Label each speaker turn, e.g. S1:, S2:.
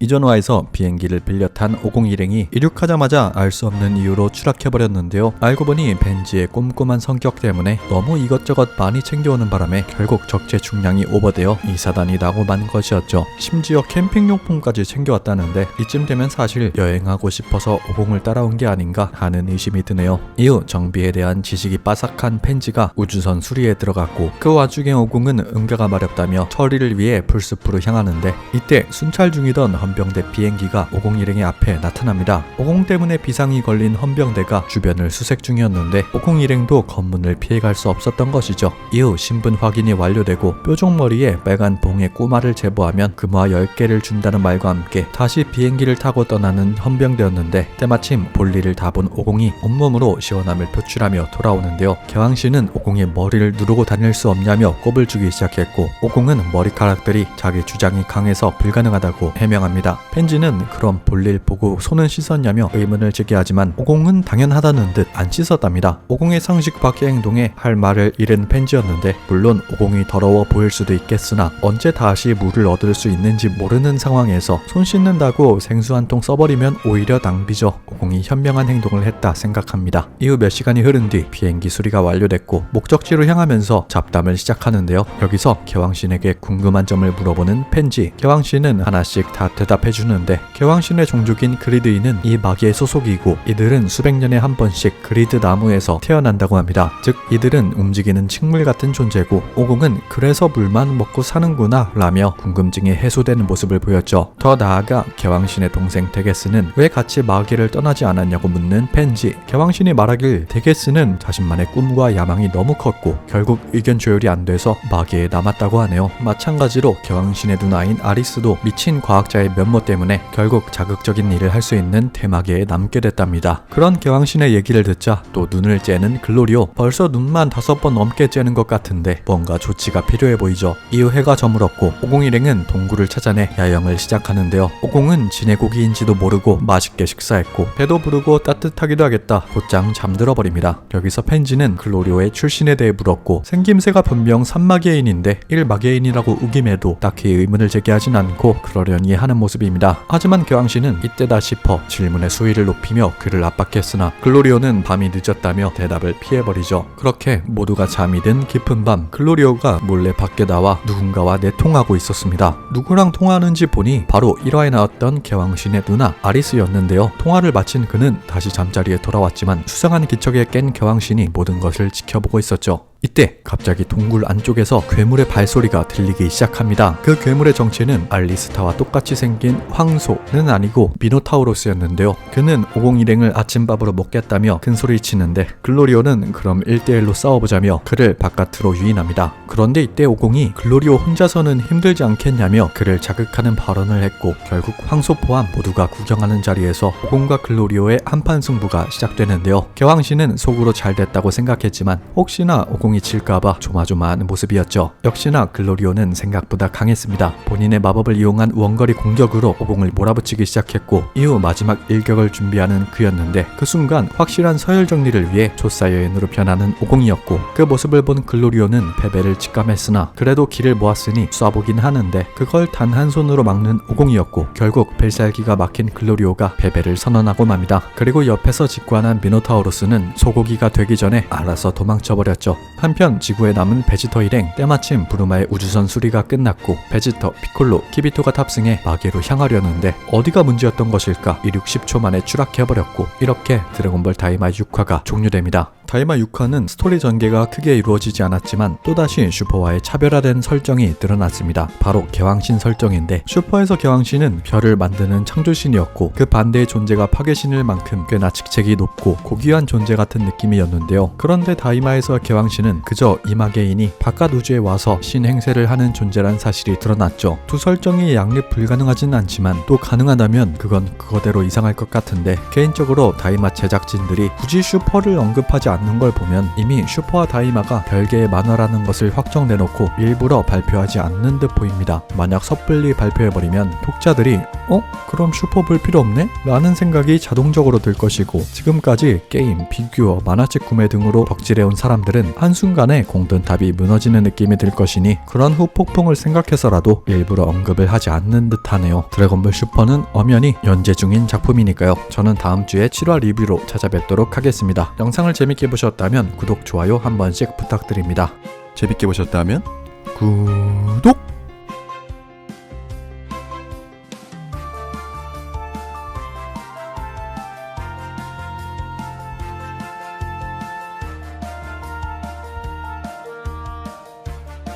S1: 이전화에서 비행기를 빌려 탄 50 일행이 이륙하자마자 알 수 없는 이유로 추락해버렸는데요. 알고 보니 벤지의 꼼꼼한 성격 때문에 너무 이것저것 많이 챙겨오는 바람에 결국 적재 중량이 오버되어 이 사단이 나고 만 것이었죠. 심지어 캠핑용품까지 챙겨왔다는데 이쯤 되면 사실 여행하고 싶어서 50을 따라온 게 아닌가 하는 의심이 드네요. 이후 정비에 대한 지식이 빠삭한 펜지가 우주선 수리에 들어갔고 그 와중에 50은 응가가 마렵다며 처리를 위해 풀숲으로 향하는데 이때 순찰 중이던 헌병대 비행기가 50 일행의 앞에 나타납니다. 50 때문에 비상이 걸린 헌병대가 주변을 수색 중이었는데 50 일행도 검문을 피해갈 수 없었던 것이죠. 이후 신분 확인이 완료되고 뾰족머리에 빨간 봉에 꼬마를 제보하면 금화 10개를 준다는 말과 함께 다시 비행기를 타고 떠나는 헌병대였는데 때마침 볼일을 다 본 50이 온몸으로 시원함을 표출하며 돌아오는데요. 개왕씨는 50의 머리를 누르고 다닐 수 없냐며 꼽을 주기 시작했고 50은 머리카락들이 자기 주장이 강해서 불가능하다고 해명합니다. 펜지는 그럼 볼일 보고 손은 씻었냐며 의문을 제기하지만 50은 당연하다는 듯 안 씻었답니다. 50의 상식 밖의 행동에 할 말을 잃은 펜지였는데 물론 50이 더러워 보일 수도 있겠으나 언제 다시 물을 얻을 수 있는지 모르는 상황에서 손 씻는다고 생수 한 통 써버리면 오히려 낭비죠. 50이 현명한 행동을 했다 생각합니다. 이후 몇 시간이 흐른 뒤 비행기 수리가 완료됐고 목적지로 향하면서 잡담을 시작하는데요. 여기서 개왕신에게 궁금한 점을 물어보는 펜지. 개왕신은 하나씩 다 대답해주는데 개왕신의 종족인 그리드인은 이 마계의 소속이고 이들은 수백 년에 한 번씩 그리드 나무에서 태어난다고 합니다. 즉 이들은 움직이는 식물 같은 존재고 50은 그래서 물만 먹고 사는구나 라며 궁금증이 해소되는 모습을 보였죠. 더 나아가 개왕신의 동생 데게스는 왜 같이 마계를 떠나지 않았냐고 묻는 펜지. 개왕신이 말하길 데게스는 자신만의 꿈과 야망이 너무 컸고 결국 의견 조율이 안 돼서 마계에 남았다고 하네요. 마찬가지로 개왕신의 누나인 아리스도 미친 과학자의 면모 때문에 결국 자극적인 일을 할 수 있는 대마계에 남게 됐답니다. 그런 개왕신의 얘기를 듣자 또 눈을 째는 글로리오. 벌써 눈만 5번 넘게 째는 것 같은데 뭔가 조치가 필요해 보이죠. 이후 해가 저물었고 50 일행은 동굴을 찾아내 야영을 시작하는데요. 50은 지네고기인지도 모르고 맛있게 식사했고 배도 부르고 따뜻하기도 하겠다 곧장 잠들어 버립니다. 여기서 펜지는 글로리오의 출신에 대해 물었고 생김새가 분명 산마계인인데 1마계인이라고 우김해도 딱히 의문을 제기하진 않고 그러려니 하는 모습입니다. 하지만 개왕신은 이때다 싶어 질문의 수위를 높이며 그를 압박했으나 글로리오는 밤이 늦었다며 대답을 피해버리죠. 그렇게 모두가 잠이 든 깊은 밤 글로리오가 몰래 밖에 나와 누군가와 내통하고 있었습니다. 누구랑 통화하는지 보니 바로 1화에 나왔던 개왕신의 누나 아리스였는데요. 통화를 마친 그는 다시 잠자리에 돌아왔지만 수상한 기척에 깬 개왕신이 모든 것을 지켜보고 있었죠. 이때 갑자기 동굴 안쪽에서 괴물의 발소리가 들리기 시작합니다. 그 괴물의 정체는 알리스타와 똑같이 생긴 황소는 아니고 미노타우로스였는데요. 그는 50 일행을 아침밥으로 먹겠다며 큰소리치는데 글로리오는 그럼 1대1로 싸워보자며 그를 바깥으로 유인합니다. 그런데 이때 50이 글로리오 혼자서는 힘들지 않겠냐며 그를 자극하는 발언을 했고 결국 황소 포함 모두가 구경하는 자리에서 50과 글로리오의 한판 승부가 시작되는데요. 개왕신은 속으로 잘 됐다고 생각했지만 혹시나 50이 칠까봐 조마조마하는 모습이었죠. 역시나 글로리오는 생각보다 강했습니다. 본인의 마법을 이용한 원거리 공격으로 50을 몰아붙이기 시작했고 이후 마지막 일격을 준비하는 그였는데 그 순간 확실한 서열 정리를 위해 조사 여인으로 변하는 50이었고 그 모습을 본 글로리오는 패배를 직감했으나 그래도 기를 모았으니 쏴보긴 하는데 그걸 단 한 손으로 막는 50이었고 결국 벨살기가 막힌 글로리오가 패배를 선언하고 맙니다. 그리고 옆에서 직관한 미노타우로스는 소고기가 되기 전에 알아서 도망쳐버렸죠. 한편 지구에 남은 베지터 일행. 때마침 부르마의 우주선 수리가 끝났고 베지터, 피콜로, 키비토가 탑승해 마계로 향하려는데 어디가 문제였던 것일까? 이륙 10초 만에 추락해버렸고 이렇게 드래곤볼 다이마 6화가 종료됩니다. 다이마 6화는 스토리 전개가 크게 이루어지지 않았지만 또다시 슈퍼와의 차별화된 설정이 드러났습니다. 바로 개왕신 설정인데 슈퍼에서 개왕신은 별을 만드는 창조신이었고 그 반대의 존재가 파괴신일 만큼 꽤나 직책이 높고 고귀한 존재 같은 느낌이었는데요. 그런데 다이마에서 개왕신은 그저 이마계인이 바깥 우주에 와서 신행세를 하는 존재란 사실이 드러났죠. 두 설정이 양립 불가능하진 않지만 또 가능하다면 그건 그거대로 이상할 것 같은데 개인적으로 다이마 제작진들이 굳이 슈퍼를 언급하지 않는 걸 보면 이미 슈퍼와 다이마가 별개의 만화라는 것을 확정내놓고 일부러 발표하지 않는 듯 보입니다. 만약 섣불리 발표해버리면 독자들이 그럼 슈퍼 볼 필요 없네? 라는 생각이 자동적으로 들 것이고, 지금까지 게임, 피규어, 만화책 구매 등으로 덕질해온 사람들은 한순간에 공든탑이 무너지는 느낌이 들 것이니 그런 후폭풍을 생각해서라도 일부러 언급을 하지 않는 듯하네요. 드래곤볼 슈퍼는 엄연히 연재 중인 작품이니까요. 저는 다음 주에 7화 리뷰로 찾아뵙도록 하겠습니다. 영상을 재밌게 보셨다면 구독, 좋아요 한 번씩 부탁드립니다. 재밌게 보셨다면 구독!